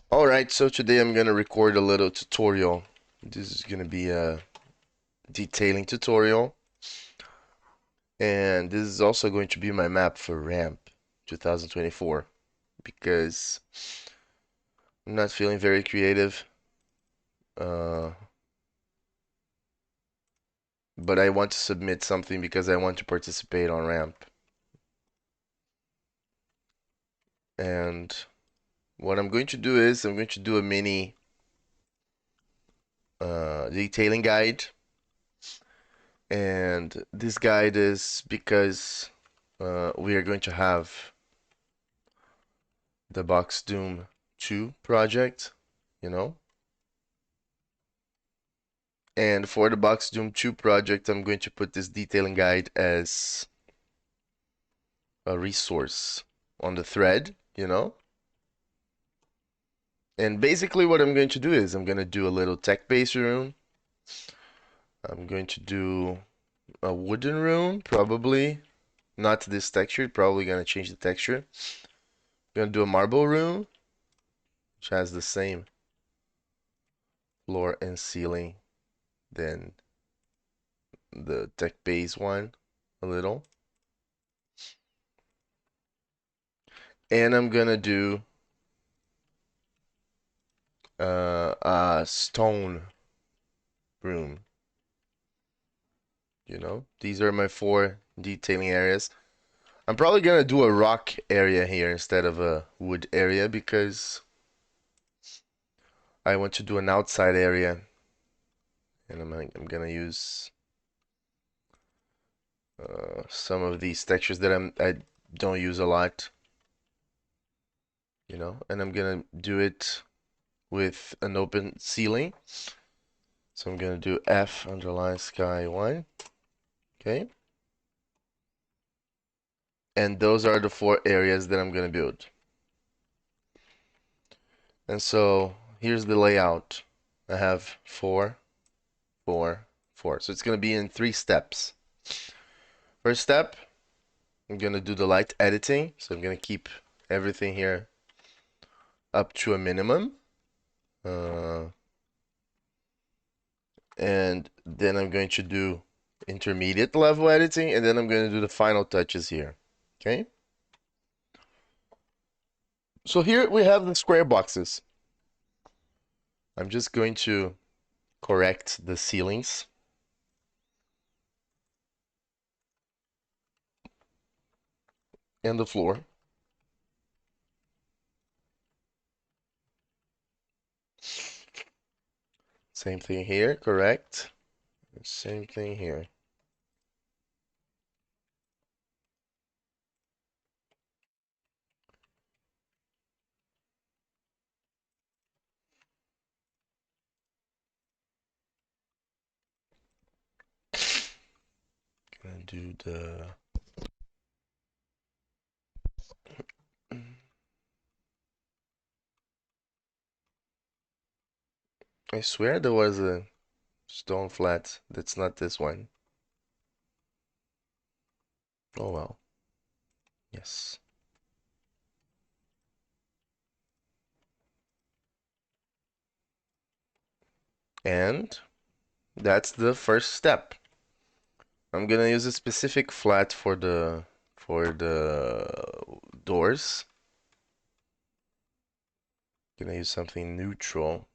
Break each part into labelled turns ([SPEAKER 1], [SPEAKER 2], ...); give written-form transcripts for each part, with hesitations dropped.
[SPEAKER 1] Alright, so today I'm gonna record a little tutorial. This is gonna be a detailing tutorial. And this is also going to be my map for RAMP 2024 because I'm not feeling very creative. Uh, but I want to submit something because I want to participate on RAMP. And what I'm going to do is I'm going to do a mini detailing guide. And this guide is because we are going to have the Box Doom 2 project, you know. And for the Box Doom 2 project, I'm going to put this detailing guide as a resource on the thread, you know. And basically what I'm going to do is I'm going to do a little tech base rune. I'm going to do a wooden rune, probably. Not this texture, probably going to change the texture. I'm going to do a marble rune, which has the same floor and ceiling than the tech base one a little. And I'm gonna do a stone room. You know, these are my 4 detailing areas. I'm probably gonna do a rock area here instead of a wood area because I want to do an outside area, and I'm gonna use some of these textures that I don't use a lot. You know, and I'm gonna do it with an open ceiling. So I'm gonna do F underline sky 1. Okay. And those are the 4 areas that I'm gonna build. And so here's the layout. I have 4, 4, 4. So it's gonna be in 3 steps. First step, I'm gonna do the light editing. So I'm gonna keep everything here up to a minimum. And then I'm going to do intermediate level editing, and then I'm going to do the final touches here. Okay? So here we have the square boxes. I'm just going to correct the ceilings. And the floor. Same thing here, correct. Same thing here. Gonna do the I swear there was a stone flat. That's not this one. Oh well. Yes. And that's the first step. I'm gonna use a specific flat for the doors. Gonna use something neutral.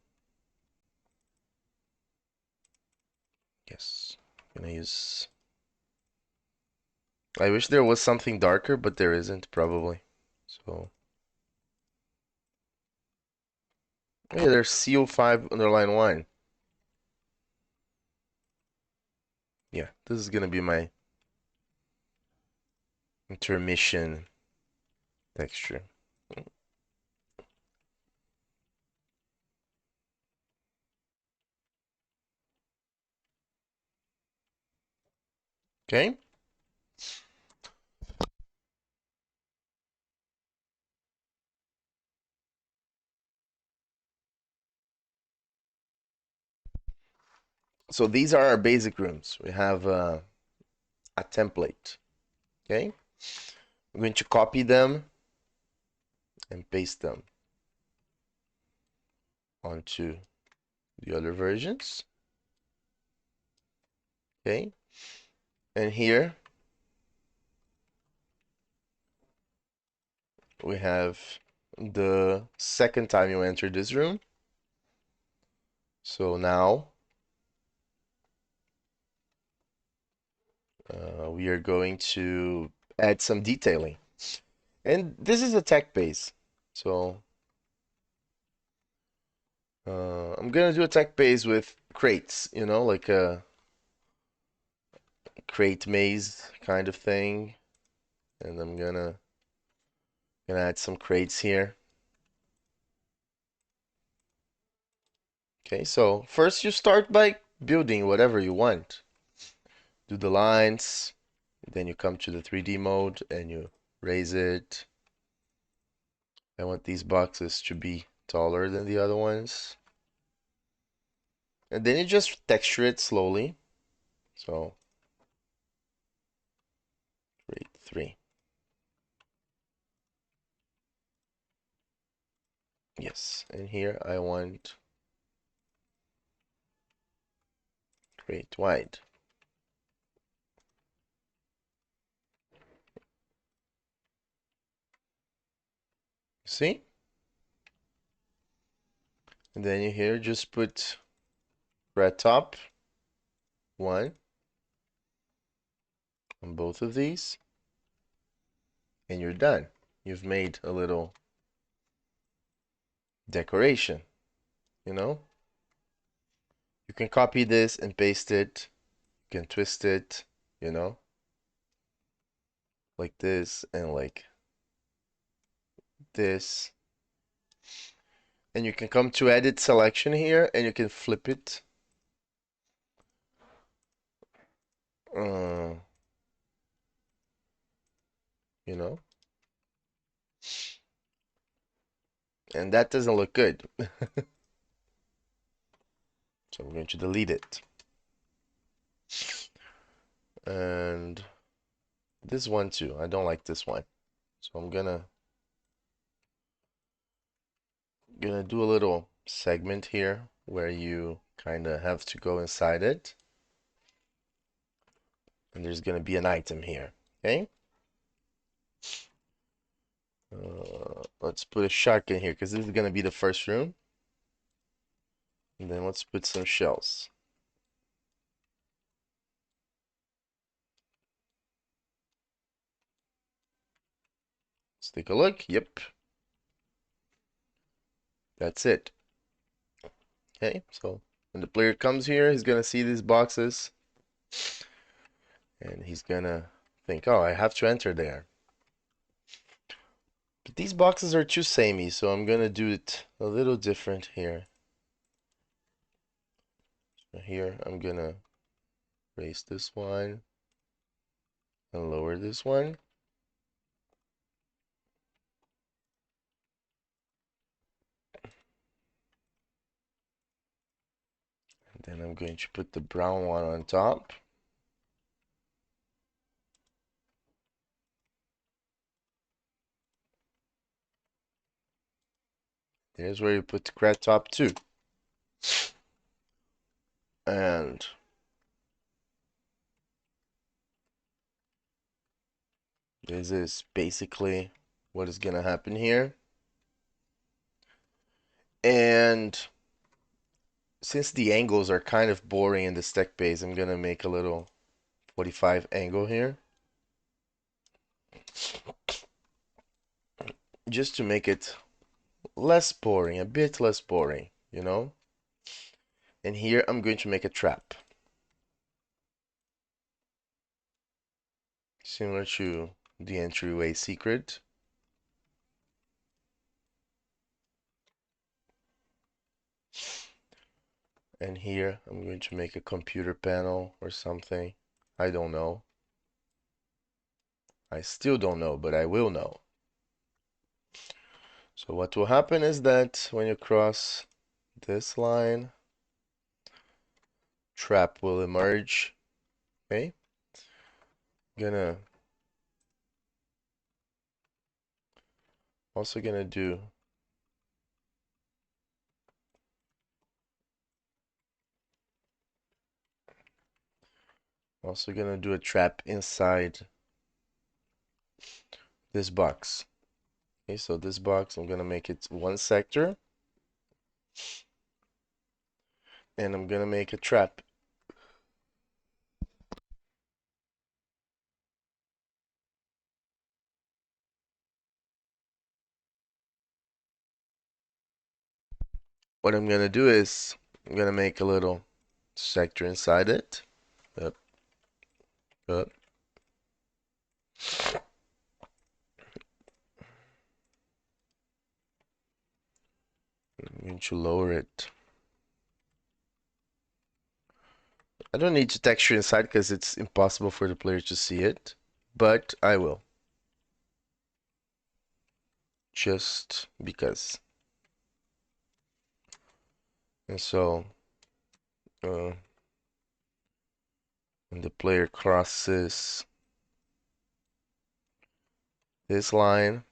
[SPEAKER 1] Yes. Gonna use. I wish there was something darker, but there isn't probably. So. Hey, there's CO5 underline 1. Yeah, this is gonna be my intermission texture. Okay. So these are our basic rooms. We have a template. Okay. I'm going to copy them and paste them. onto the other versions. Okay, and here we have the second time you enter this room. So now we are going to add some detailing. And this is a tech base. So I'm gonna do a tech base with crates, you know, like a crate maze kind of thing. And I'm gonna add some crates here. Okay, so first you start by building whatever you want. Do the lines, then you come to the 3D mode and you raise it. I want these boxes to be taller than the other ones. And then you just texture it slowly. So, grade 3. Yes, and here I want grade wide. See? And then you here just put red top 1 on both of these. And you're done. You've made a little decoration, you know? You can copy this and paste it. You can twist it, you know? Like this and like this. And you can come to edit selection here and you can flip it. You know? And that doesn't look good. So we're going to delete it. And this one too. I don't like this one. So I'm gonna do a little segment here where you kind of have to go inside it. And there's gonna be an item here. Okay? Let's put a shark in here because this is gonna be the first room. And then let's put some shells. Let's take a look. Yep. That's it. Okay, so when the player comes here, he's gonna see these boxes and he's gonna think, oh, I have to enter there. But these boxes are too samey, so I'm gonna do it a little different here. So here I'm gonna raise this one and lower this one. And then I'm going to put the brown one on top. There's where you put the red top too. And this is basically what is gonna happen here. And since the angles are kind of boring in the stack base, I'm gonna make a little 45 angle here. Just to make it less boring, a bit less boring, you know? And here I'm going to make a trap. Similar to the entryway secret. And here I'm going to make a computer panel or something. I don't know. I still don't know, but I will know. So what will happen is that when you cross this line, trap will emerge. Okay? Also gonna do Also gonna do a trap inside this box. Okay, so this box, I'm gonna make it one sector, and I'm gonna make a trap. What I'm gonna do is I'm gonna make a little sector inside it. Up, up. I'm going to lower it. I don't need to texture inside because it's impossible for the player to see it, but I will. Just because. And so, when the player crosses this line,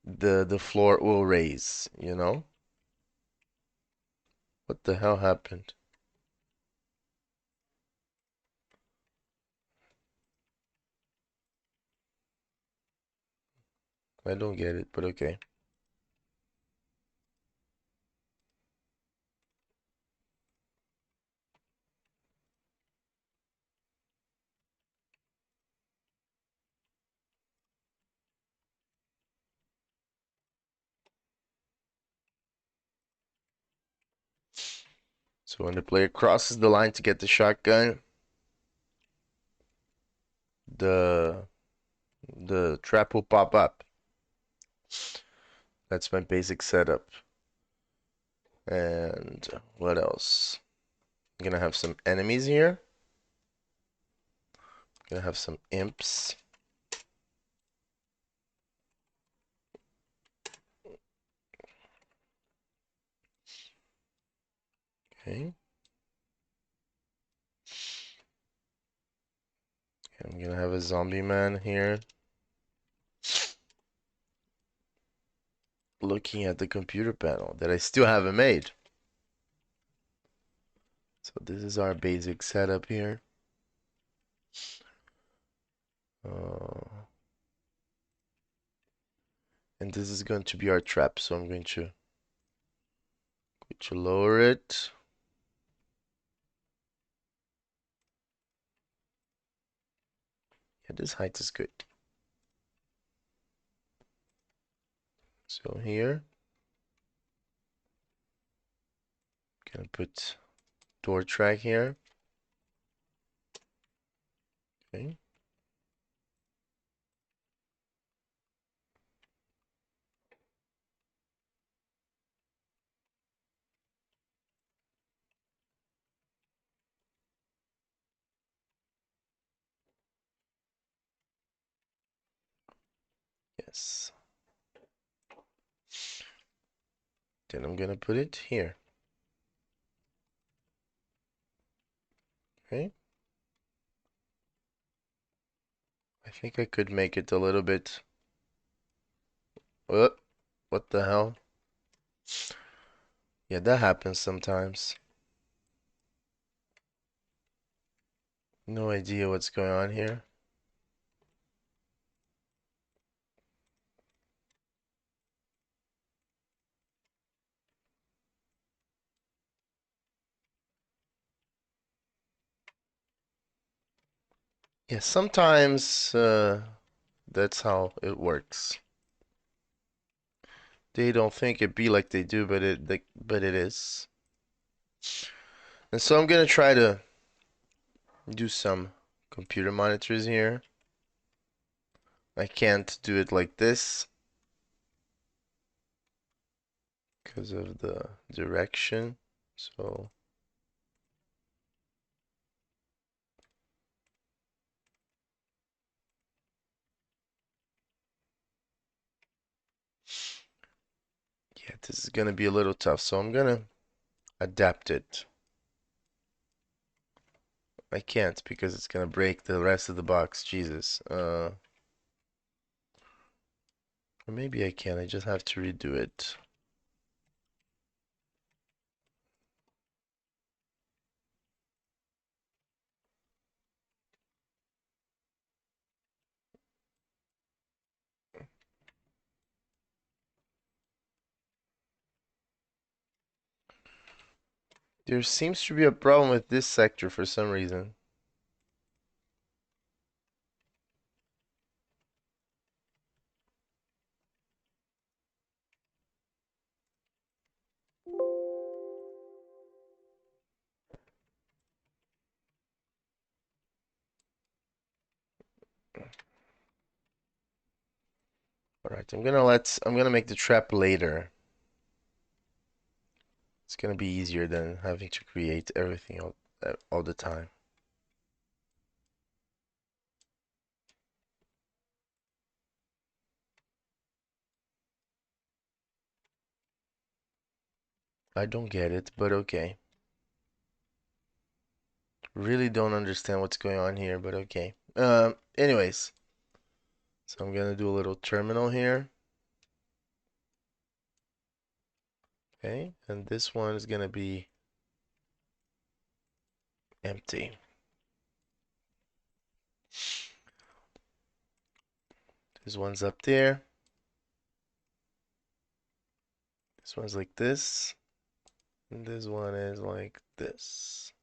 [SPEAKER 1] the floor will raise, you know? What the hell happened? I don't get it, but okay. So when the player crosses the line to get the shotgun, the trap will pop up. That's my basic setup. And what else? I'm gonna have some enemies here. Gonna have some imps. Okay. I'm gonna have a zombie man here. Looking at the computer panel that I still haven't made. So this is our basic setup here. And this is going to be our trap. So I'm going to lower it. Yeah, this height is good. So here, gonna put door track here. Okay. Yes. Then I'm gonna put it here. Okay. I think I could make it a little bit. What the hell? Yeah, that happens sometimes. No idea what's going on here. Yeah, sometimes that's how it works. They don't think it be like they do, but it is. And so I'm gonna try to do some computer monitors here. I can't do it like this because of the direction. So yeah, this is gonna be a little tough. So I'm gonna adapt it. I can't because it's gonna break the rest of the box. Jesus. Or maybe I can. I just have to redo it. There seems to be a problem with this sector for some reason. Alright, I'm gonna make the trap later. It's gonna be easier than having to create everything all the time. I don't get it, but okay. Really don't understand what's going on here, but okay. Anyways, so I'm gonna do a little terminal here. Okay, and this one is gonna be empty. This one's up there. This one's like this. And this one is like this.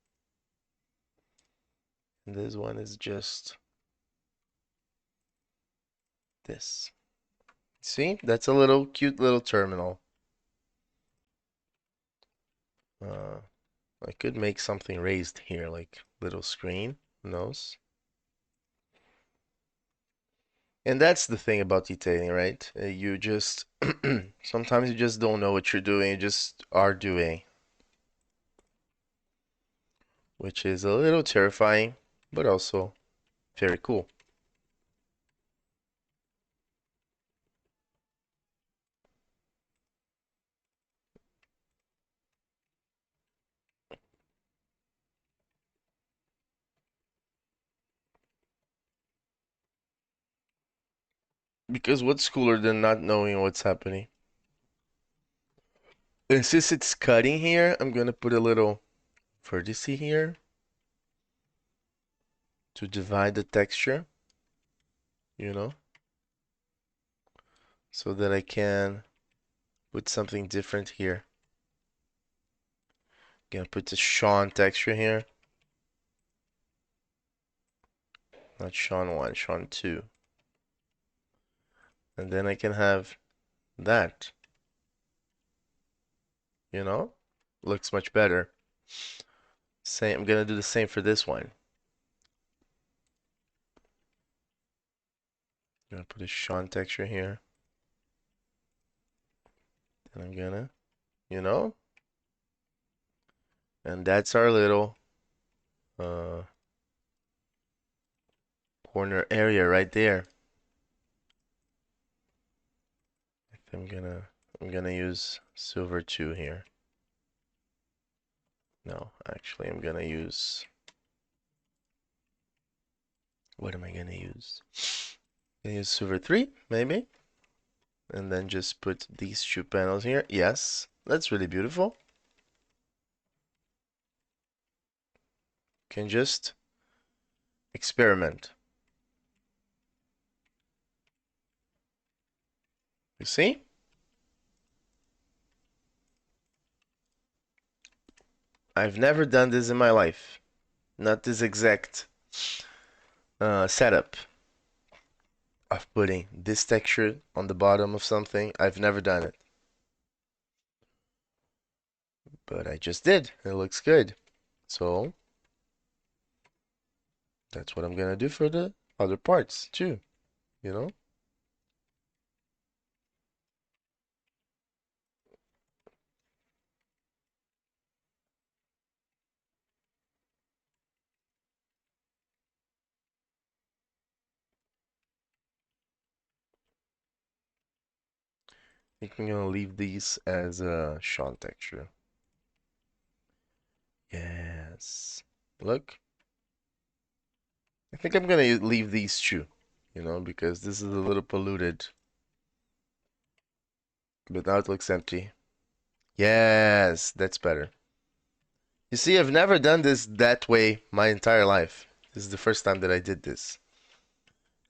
[SPEAKER 1] And this one is just this. See? That's a little cute little terminal. I could make something raised here, like little screen. Who knows? And that's the thing about detailing, right? You just sometimes you just don't know what you're doing, you just are doing, which is a little terrifying, but also very cool. Because what's cooler than not knowing what's happening? And since it's cutting here, I'm gonna put a little vertex here to divide the texture, you know, so that I can put something different here. Gonna put the Sean texture here. Not Sean 1, Sean 2. And then I can have that. You know? Looks much better. Same, I'm gonna do the same for this one. I'm gonna put a Sean texture here. And I'm gonna, you know? And that's our little corner area right there. I'm gonna use silver 2 here. No, actually I'm gonna use, what am I gonna use? I'm gonna use silver 3, maybe. And then just put these 2 panels here. Yes, that's really beautiful. Can just experiment. You see? I've never done this in my life. Not this exact setup of putting this texture on the bottom of something. I've never done it. But I just did. It looks good. So that's what I'm gonna do for the other parts too, you know? I think I'm gonna leave these as a Sean texture. Yes. Look. I think I'm gonna leave these two, you know, because this is a little polluted. But now it looks empty. Yes, that's better. You see, I've never done this that way my entire life. This is the first time that I did this.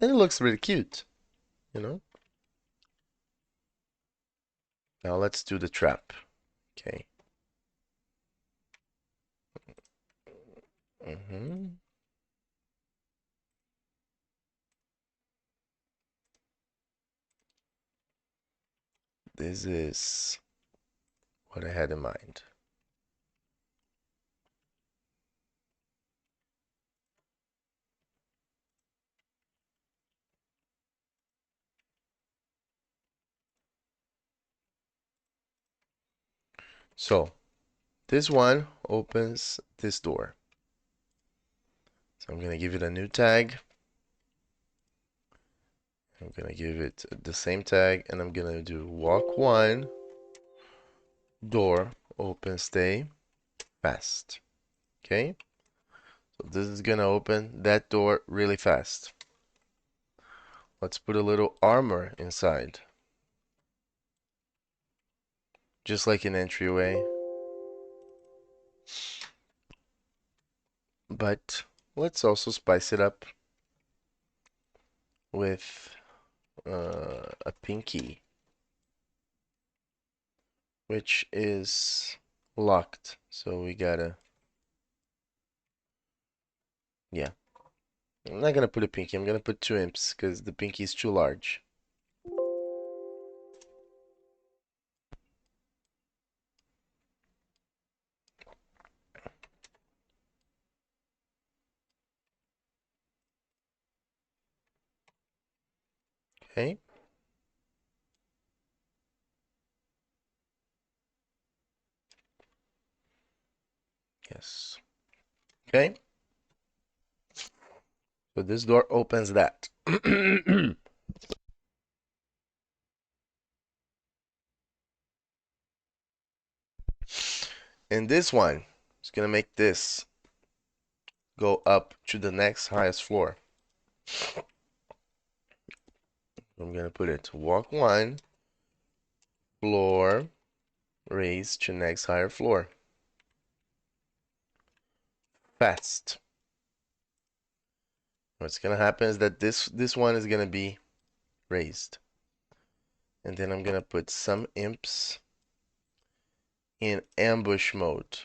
[SPEAKER 1] And it looks really cute, you know? Now let's do the trap. Okay. Mm-hmm. This is what I had in mind. So this one opens this door. So I'm gonna give it a new tag. I'm gonna give it the same tag, and I'm gonna do walk one, door, open, stay, fast. Okay? So this is gonna open that door really fast. Let's put a little armor inside. Just like an entryway. But let's also spice it up with a pinky, which is locked. So we gotta, yeah. I'm not gonna put a pinky, I'm gonna put 2 imps because the pinky is too large. Okay. Yes. Okay. So this door opens that. And this one is gonna make this go up to the next highest floor. I'm gonna put it walk one, floor, raise to next higher floor. Fast. What's gonna happen is that this one is gonna be raised. And then I'm gonna put some imps in ambush mode.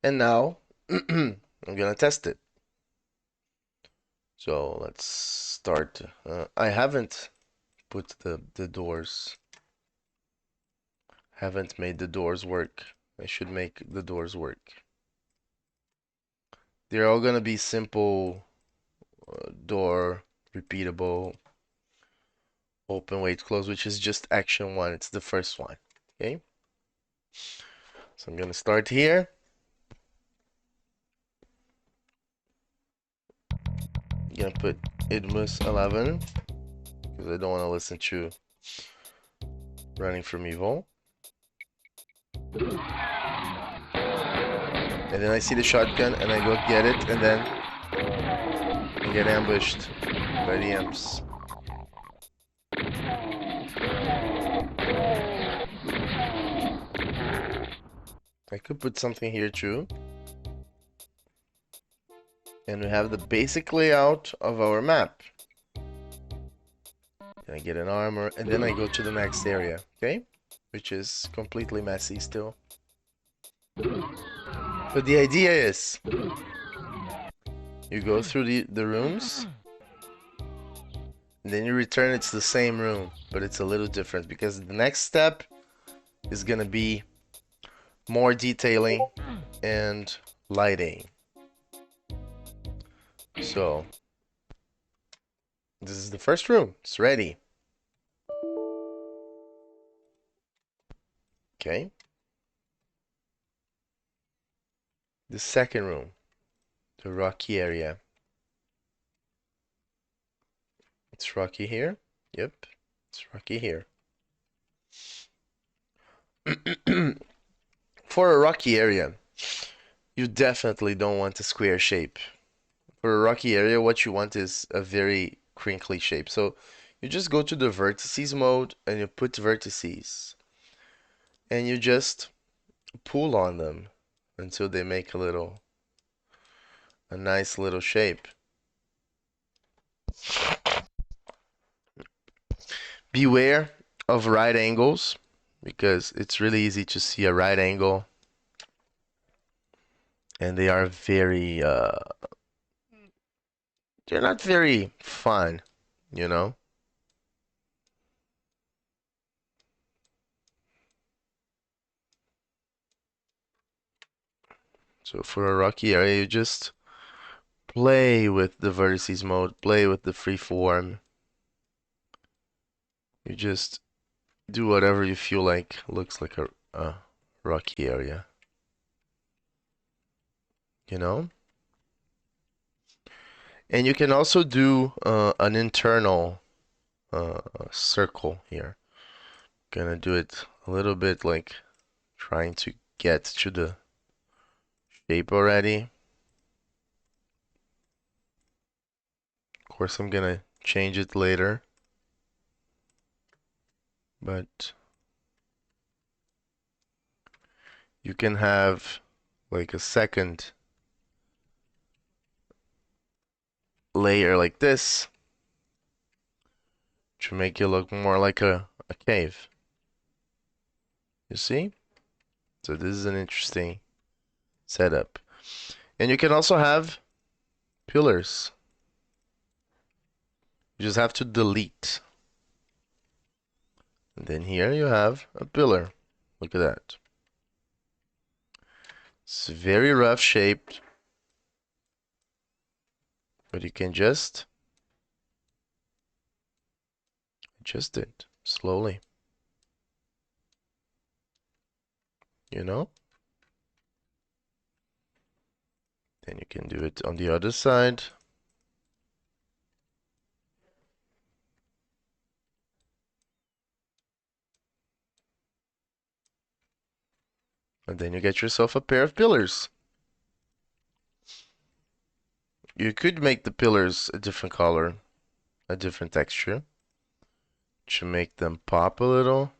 [SPEAKER 1] And now I'm gonna test it. So let's start. I haven't put the doors, haven't made the doors work. I should make the doors work. They're all gonna be simple door, repeatable, open, wait, close, which is just action one. It's the first one. Okay. So I'm gonna start here. I'm gonna put Idmus 11 because I don't want to listen to Running from Evil. And then I see the shotgun and I go get it, and then I get ambushed by the imps. I could put something here too. And we have the basic layout of our map. Then I get an armor, and then I go to the next area, okay? Which is completely messy still. But the idea is, you go through the rooms, and then you return, it's the same room, but it's a little different because the next step is gonna be more detailing and lighting. So, this is the first room. It's ready. Okay. The second room, the rocky area. It's rocky here. Yep, it's rocky here. For a rocky area, you definitely don't want a square shape. For a rocky area, what you want is a very crinkly shape. So you just go to the vertices mode and you put vertices. And you just pull on them until they make a nice little shape. Beware of right angles because it's really easy to see a right angle, and they are very they're not very fun, you know? So for a rocky area, you just play with the vertices mode, play with the freeform. You just do whatever you feel like looks like a rocky area, you know? And you can also do an internal circle here. Gonna do it a little bit like trying to get to the shape already. Of course, I'm gonna change it later, but you can have like a second layer like this to make it look more like a cave. You see? So this is an interesting setup. And you can also have pillars. You just have to delete. And then here you have a pillar. Look at that. It's very rough shaped, but you can just adjust it slowly. You know? Then you can do it on the other side. And then you get yourself a pair of pillars. You could make the pillars a different color, a different texture, to make them pop a little.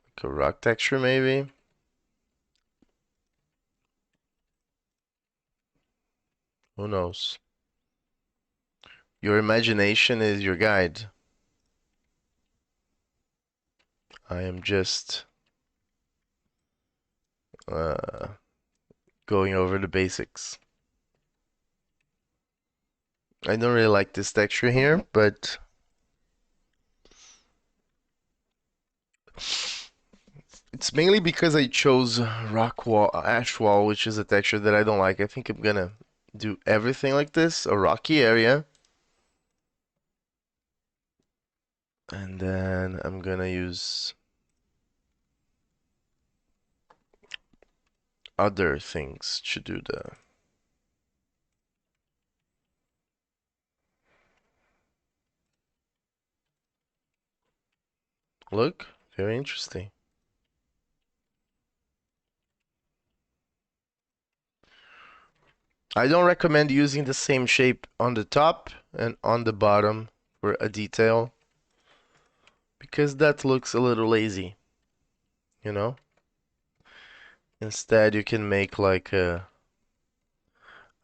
[SPEAKER 1] Like a rock texture, maybe. Who knows? Your imagination is your guide. I am just going over the basics. I don't really like this texture here, but it's mainly because I chose rock wall, ash wall, which is a texture that I don't like. I think I'm gonna do everything like this, a rocky area. And then I'm gonna use other things to do the look. Very interesting. I don't recommend using the same shape on the top and on the bottom for a detail because that looks a little lazy, you know? Instead, you can make like a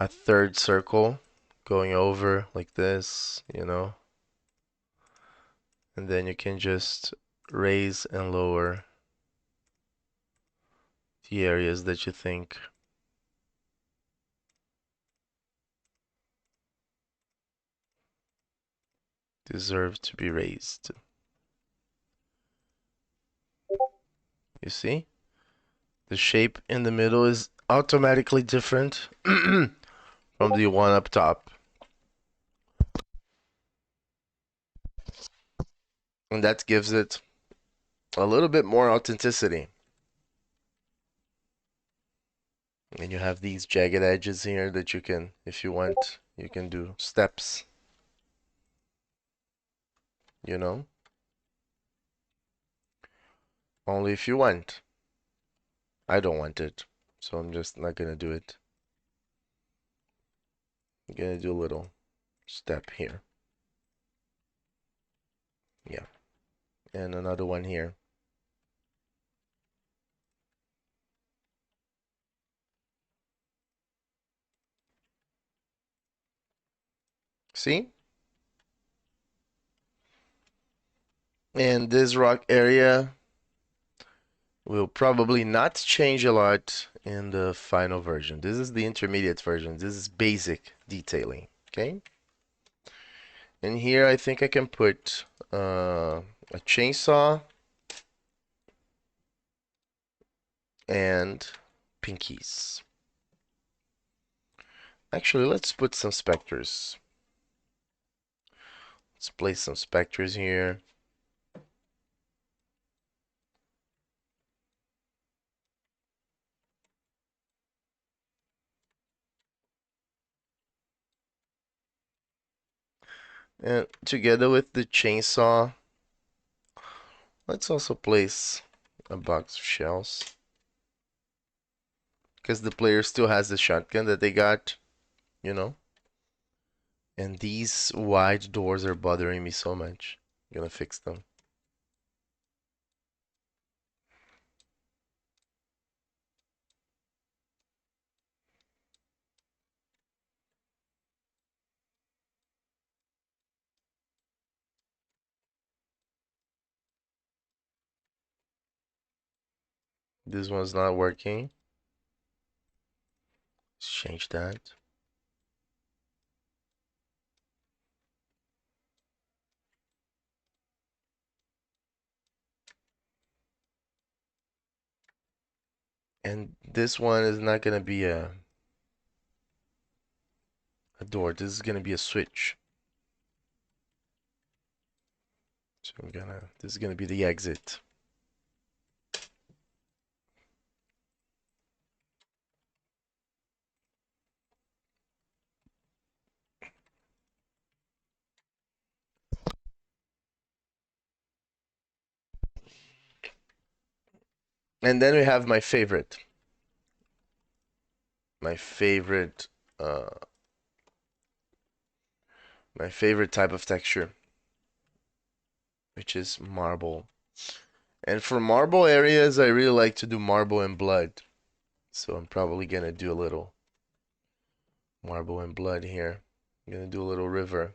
[SPEAKER 1] third circle going over like this, you know? And then you can just raise and lower the areas that you think deserve to be raised. You see? The shape in the middle is automatically different from the one up top. And that gives it a little bit more authenticity. And you have these jagged edges here that you can, if you want, you can do steps, you know? Only if you want. I don't want it, so I'm just not gonna do it. I'm gonna do a little step here. Yeah. And another one here. See? And this rock area will probably not change a lot in the final version. This is the intermediate version. This is basic detailing, okay? And here I think I can put a chainsaw and pinkies. Actually, let's put some specters. Let's place some specters here. And together with the chainsaw, let's also place a box of shells. Because the player still has the shotgun that they got, you know? And these wide doors are bothering me so much. I'm gonna fix them. This one's not working. Let's change that. And this one is not gonna be a door. This is gonna be a switch. So this is gonna be the exit. And then we have my favorite. My favorite my favorite type of texture, which is marble. And for marble areas, I really like to do marble and blood. So I'm probably gonna do a little marble and blood here. I'm gonna do a little river.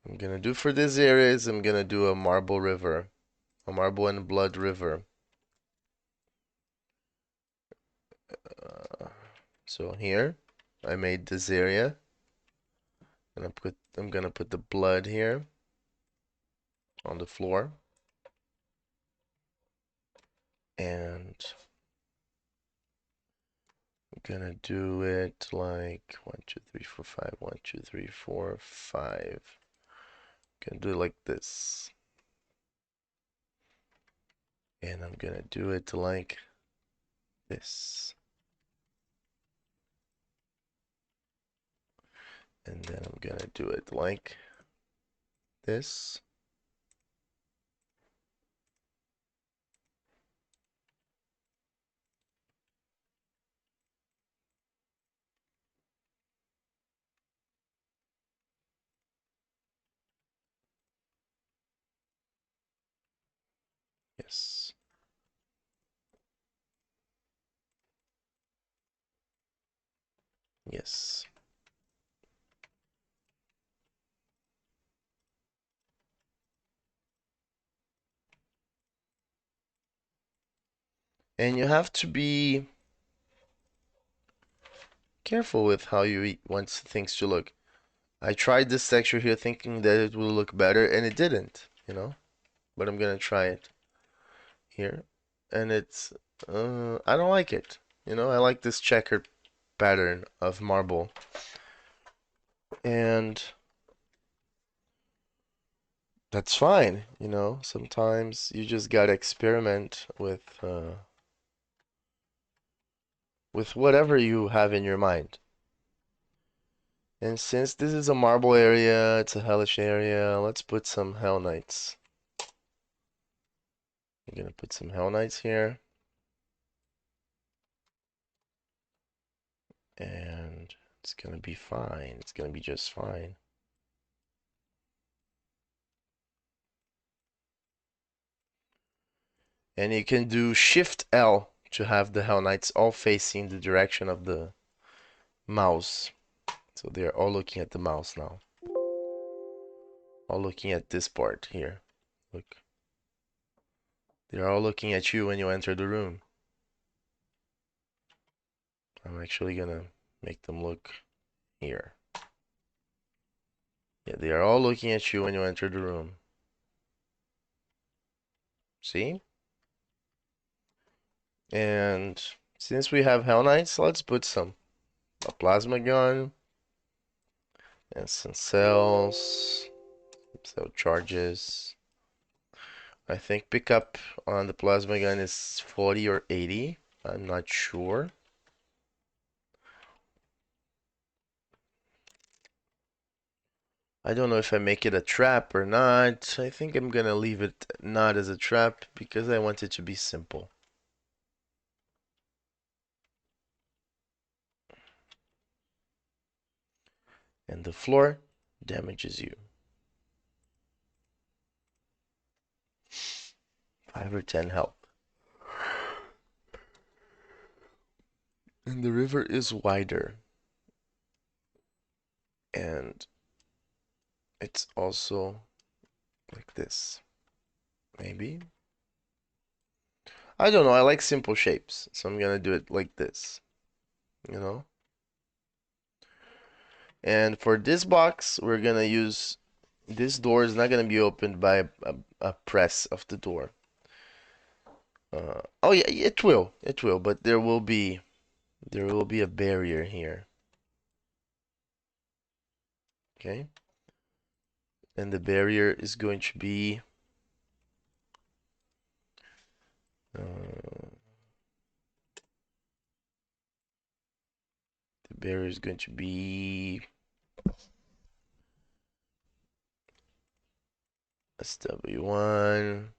[SPEAKER 1] I'm gonna do for this area is I'm gonna do a marble river, a marble and blood river. So here, I made this area, and I'm gonna put the blood here on the floor, and I'm gonna do it like 1, 2, 3, 4, 5. 1, 2, 3, 4, 5. Gonna do it like this, and I'm gonna do it like this. And then I'm gonna do it like this. Yes. Yes. And you have to be careful with how you want things to look. I tried this texture here thinking that it will look better, and it didn't, you know? But I'm gonna try it here. And it's, I don't like it. You know, I like this checkered pattern of marble. And that's fine, you know? Sometimes you just gotta experiment with whatever you have in your mind. And since this is a marble area, it's a hellish area, let's put some Hell Knights. I'm gonna put some Hell Knights here. And it's gonna be fine. It's gonna be just fine. And you can do Shift L to have the Hell Knights all facing the direction of the mouse. So they're all looking at the mouse now. all looking at this part here. Look. They're all looking at you when you enter the room. I'm actually gonna make them look here. Yeah, they are all looking at you when you enter the room. See? And since we have Hell Knights, let's put a plasma gun and some cells, cell charges. I think pickup on the plasma gun is 40 or 80. I'm not sure. I don't know if I make it a trap or not. I think I'm gonna leave it not as a trap because I want it to be simple. And the floor damages you. 5 or 10 health. And the river is wider. And it's also like this. Maybe. I don't know. I like simple shapes. So I'm gonna do it like this. You know? And for this box, we're gonna use this door is not gonna be opened by a press of the door. Oh yeah, it will, but there will be a barrier here. Okay, and the barrier is going to be the barrier is going to be SW1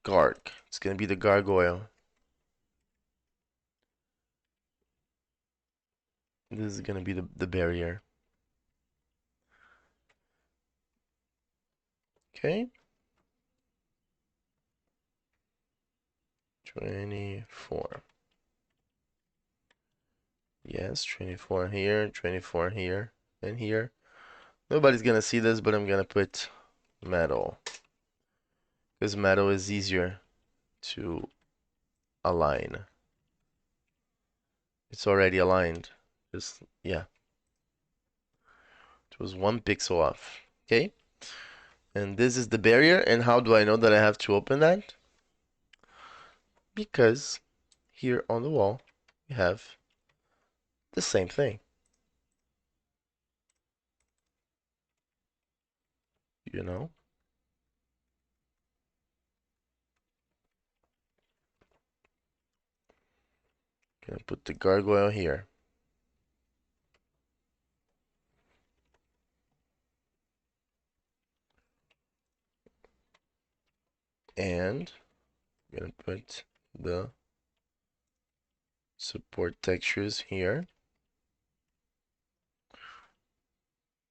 [SPEAKER 1] Garg. It's gonna be the gargoyle. This is gonna be the barrier. Okay. 24. Yes, 24 here, 24 here, and here. Nobody's gonna see this, but I'm gonna put metal. Because metal is easier to align. It's already aligned. Just, yeah. It was 1 pixel off. Okay. And this is the barrier. And how do I know that I have to open that? Because here on the wall, we have the same thing. You know? Gonna put the gargoyle here. And I'm gonna put the support textures here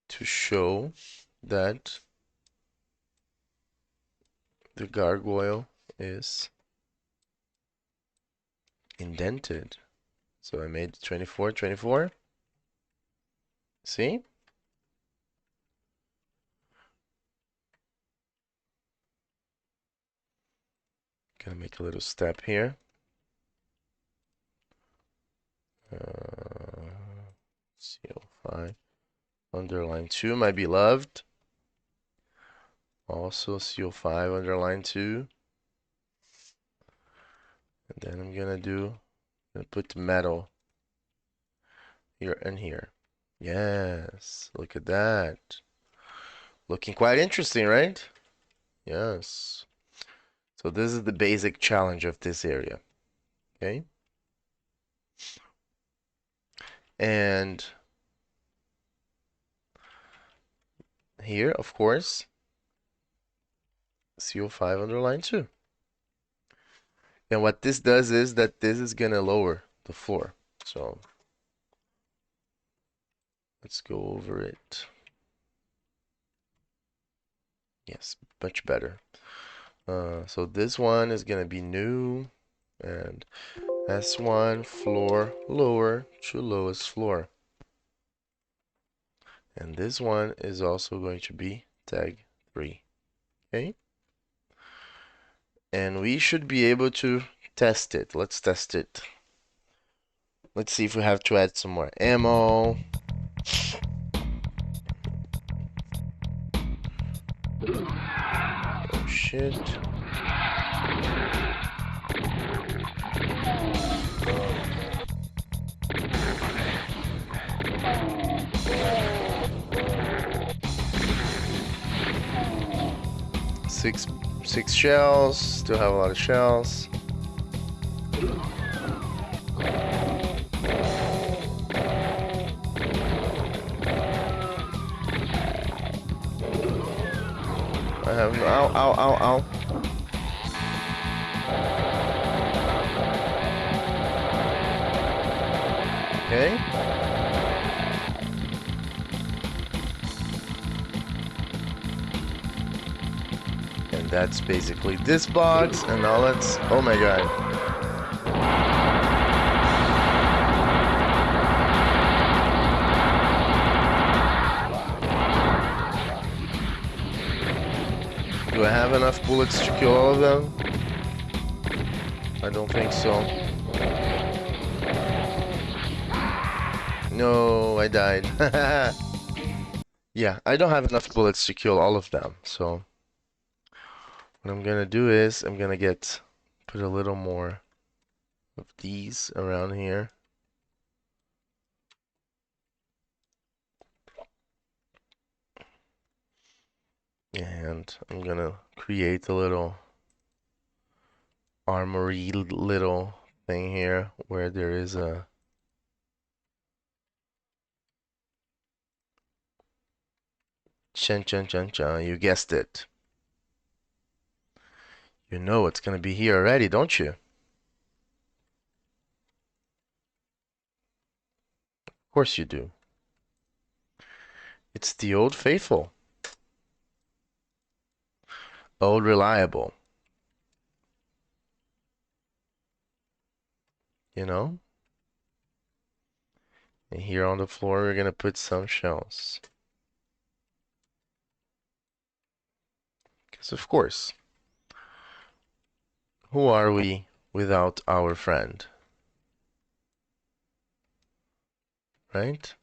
[SPEAKER 1] to show that the gargoyle is indented. So I made 24, 24. See? Gonna make a little step here. CO5 underline 2, my beloved. Also CO5 underline 2. And then I'm gonna put metal here and here. Yes, look at that. Looking quite interesting, right? Yes. So this is the basic challenge of this area. Okay. And here, of course, CO5 underline 2. And what this does is that this is gonna lower the floor. So let's go over it. Yes, much better. So this one is gonna be new, and S1 floor lower to lowest floor. And this one is also going to be tag 3. Okay? And we should be able to test it. Let's test it. Let's see if we have to add some more ammo. Oh shit. Six shells. Still have a lot of shells. I have no. Ow, ow, ow, ow. Okay. And that's basically this box. And now let's. Oh my god. Do I have enough bullets to kill all of them? I don't think so. No, I died. Yeah, I don't have enough bullets to kill all of them, so what I'm gonna do is I'm gonna put a little more of these around here. And I'm gonna create a little armory little thing here where there is a chan chan chan chan. You guessed it. You know it's gonna be here already, don't you? Of course you do. It's the Old Faithful. Old Reliable. You know? And here on the floor we're gonna put some shells. Because of course, who are we without our friend? Right?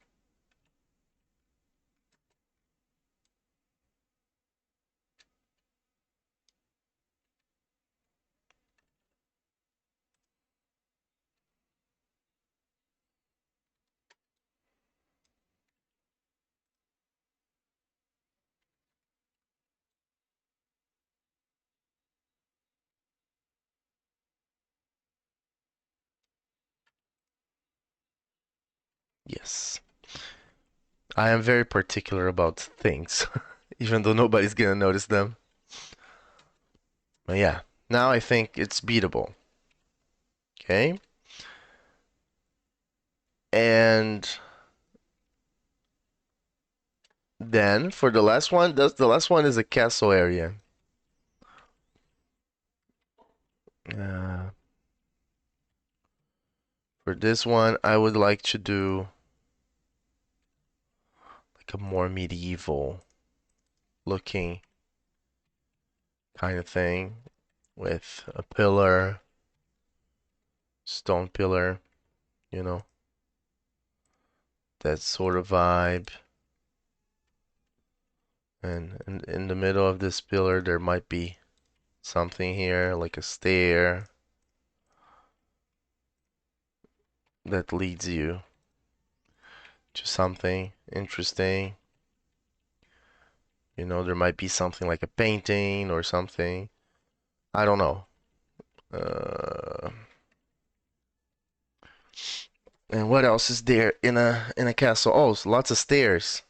[SPEAKER 1] Yes. I am very particular about things, even though nobody's gonna notice them. But yeah, now I think it's beatable. Okay? And then for the last one, the last one is a castle area. For this one, I would like to do like a more medieval looking kind of thing with a pillar, stone pillar, you know, that sort of vibe. And in the middle of this pillar, there might be something here, like a stair that leads you to something interesting. You know, there might be something like a painting or something. I don't know. And what else is there in a castle? Oh, lots of stairs.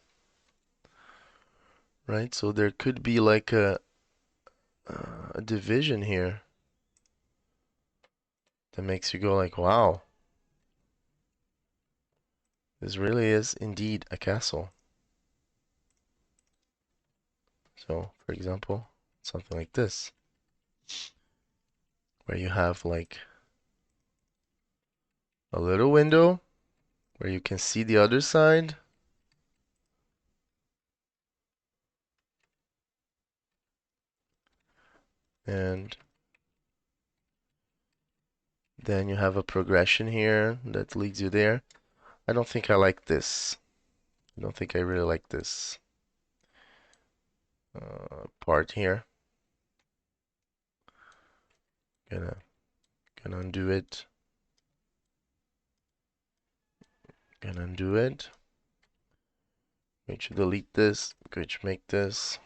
[SPEAKER 1] Right? So there could be like a division here that makes you go like, wow, this really is indeed a castle. So, for example, something like this, where you have like a little window where you can see the other side. And then you have a progression here that leads you there. I don't think I like this. I don't think I really like this part here. Gonna undo it. Gonna undo it. Going to delete this. Going to make this.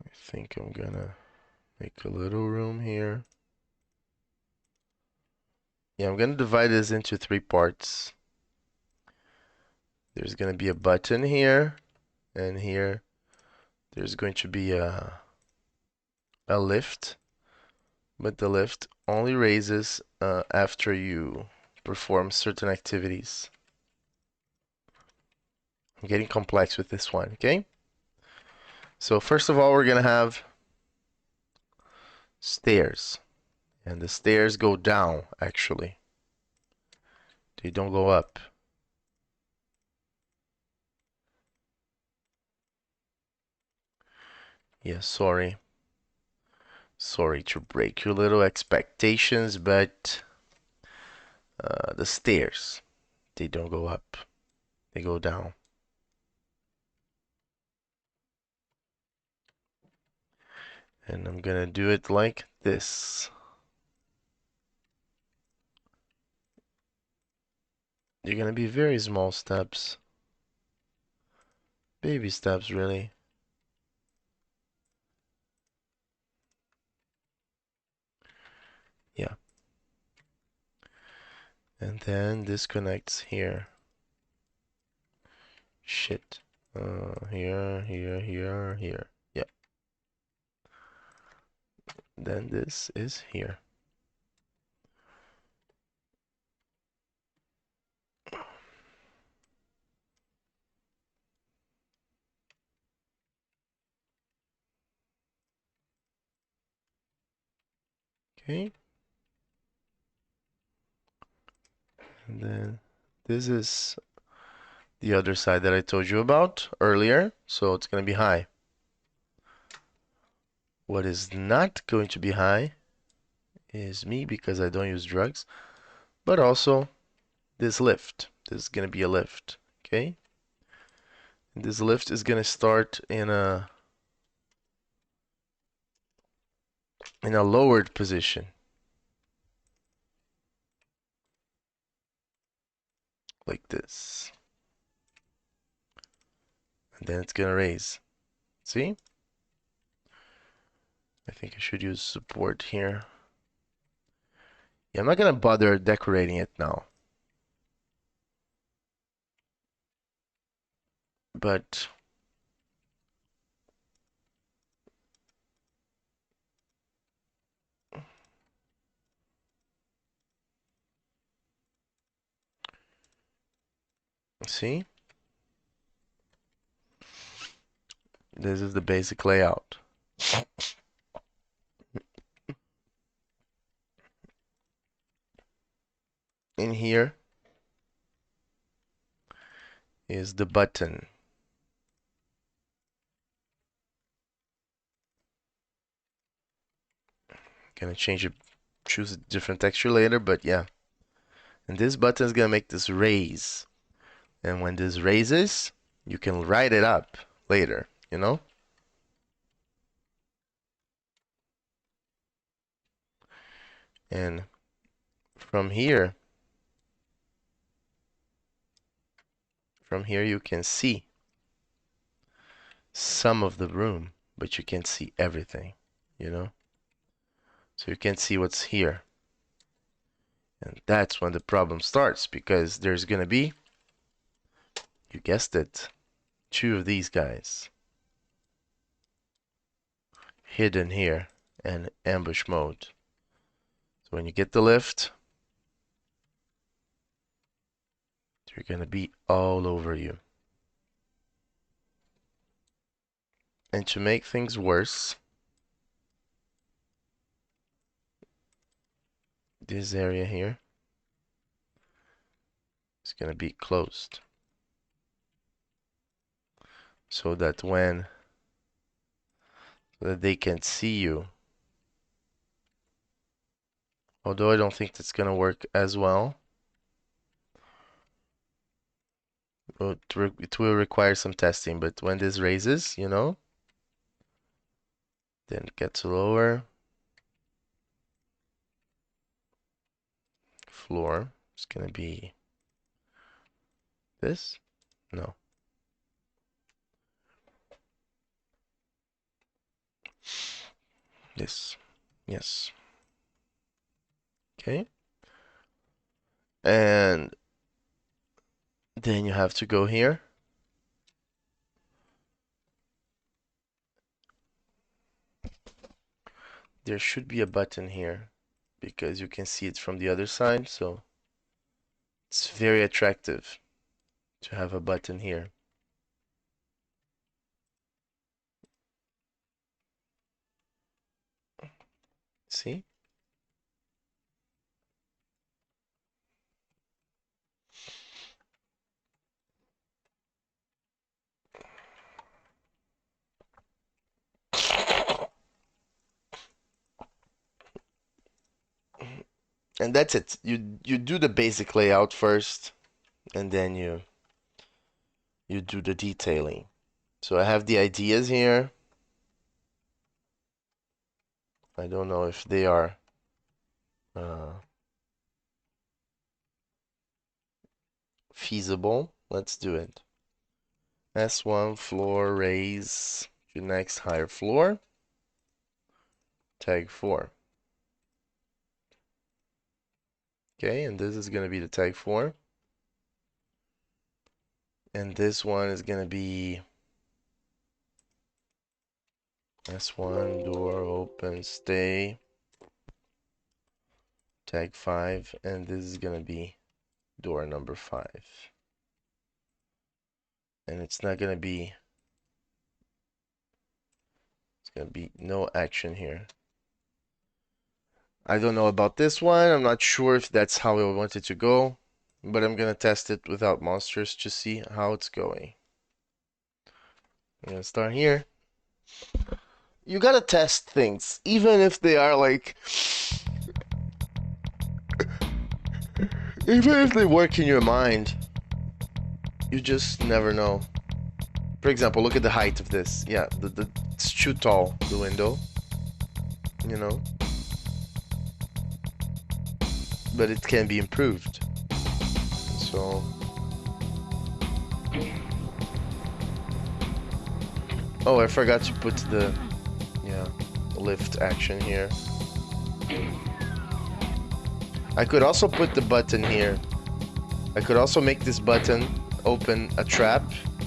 [SPEAKER 1] I think I'm gonna make a little room here. Yeah, I'm gonna divide this into 3 parts. There's gonna be a button here, and here there's going to be a lift, but the lift only raises after you perform certain activities. I'm getting complex with this one, okay? So first of all, we're gonna have stairs, and the stairs go down, actually. They don't go up. Yeah, sorry. Sorry to break your little expectations, but the stairs, they don't go up. They go down. And I'm gonna do it like this. They're gonna be very small steps. Baby steps, really. Yeah. And then this connects here. Shit. Here, here, here, here. Yep. Then this is here. Okay. And then this is the other side that I told you about earlier. So it's gonna be high. What is not going to be high is me, because I don't use drugs, but also this lift. This is gonna be a lift, okay? And this lift is gonna start in a lowered position, like this, and then it's gonna raise. See? I think I should use support here. Yeah, I'm not gonna bother decorating it now, but see? This is the basic layout. In here is the button. Gonna change it, choose a different texture later, but yeah. And this button is gonna make this raise. And when this raises, you can write it up later, you know? And from here you can see some of the room, but you can't see everything, you know? So you can't see what's here. And that's when the problem starts, because there's gonna be, you guessed it, 2 of these guys hidden here in ambush mode. So when you get the lift, They're gonna be all over you. And to make things worse, this area here is gonna be closed. So that they can see you. Although I don't think that's gonna work as well. It will require some testing, but when this raises, you know, then it gets lower. Floor is gonna be this? No. This. Yes. Okay. And then you have to go here. There should be a button here because you can see it from the other side, so it's very attractive to have a button here. See? And that's it. You do the basic layout first, and then you do the detailing. So I have the ideas here. I don't know if they are feasible. Let's do it. S1 floor raise to next higher floor. Tag 4. Okay, and this is going to be the tag 4. And this one is going to be S1 door open stay. Tag 5, and this is going to be door number 5. And it's not going to be, it's going to be no action here. I don't know about this one. I'm not sure if that's how I want it to go, but I'm going to test it without monsters to see how it's going. I'm going to start here. You got to test things, even if they are like, even if they work in your mind, you just never know. For example, look at the height of this. Yeah, it's too tall, the window, you know, but it can be improved. So oh, I forgot to put the lift action here. I could also put the button here. I could also make this button open a trap,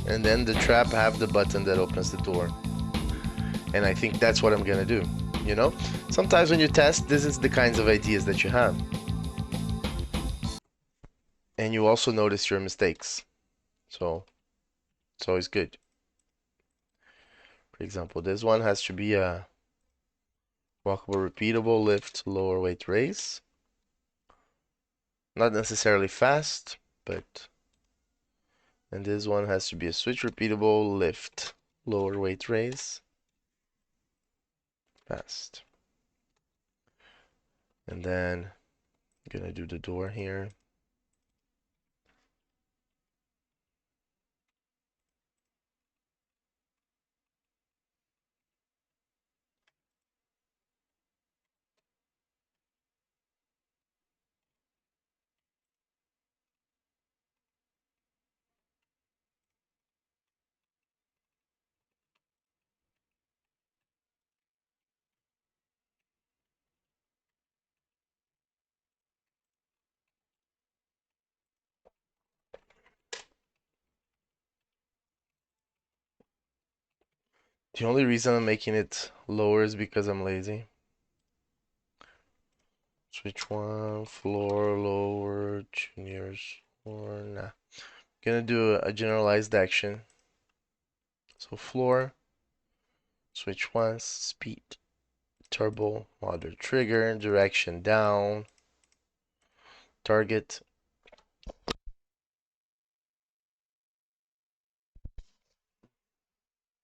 [SPEAKER 1] and then the trap have the button that opens the door. And I think that's what I'm gonna do, you know? Sometimes when you test, this is the kinds of ideas that you have. And you also notice your mistakes. So it's always good. For example, this one has to be a walkable, repeatable lift, lower weight raise. Not necessarily fast, but... And this one has to be a switch repeatable lift, lower weight raise, fast. And then I'm gonna do the door here. The only reason I'm making it lower is because I'm lazy. Switch one, floor lower, juniors or nah. Gonna do a generalized action. So floor, switch once, speed, turbo, moderate trigger, direction down, target,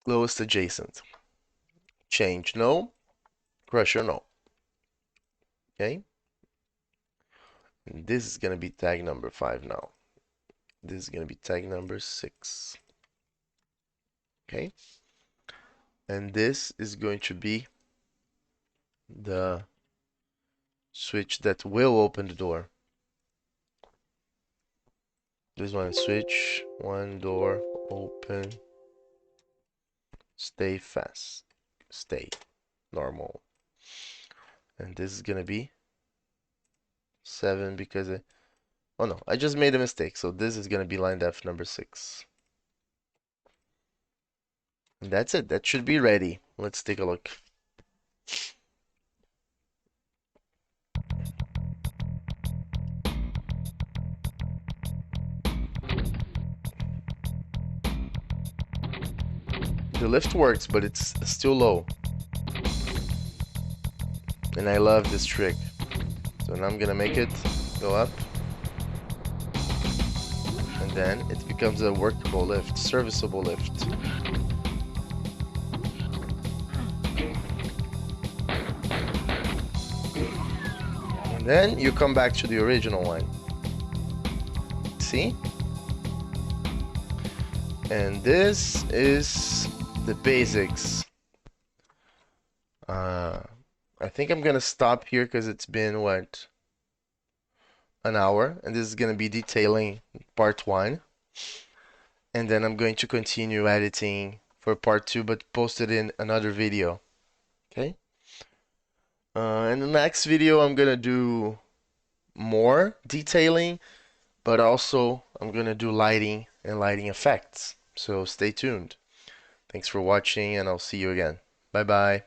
[SPEAKER 1] lowest adjacent. Change no, crusher no. Okay. And this is gonna be tag number 5 now. This is gonna be tag number 6. Okay. And this is going to be the switch that will open the door. This one switch, one door, open, stay fast, stay normal. And this is gonna be 7 because oh no, I just made a mistake. So this is gonna be line F number 6. And that's it. That should be ready. Let's take a look. The lift works, but it's still low. And I love this trick. So now I'm gonna make it go up. And then it becomes a workable lift, serviceable lift. And then you come back to the original one. See? And this is the basics. I think I'm gonna stop here because it's been what? An hour, and this is gonna be detailing part 1. And then I'm going to continue editing for part 2, but post it in another video. Okay? In the next video, I'm gonna do more detailing, but also I'm gonna do lighting and lighting effects. So stay tuned. Thanks for watching, and I'll see you again. Bye bye.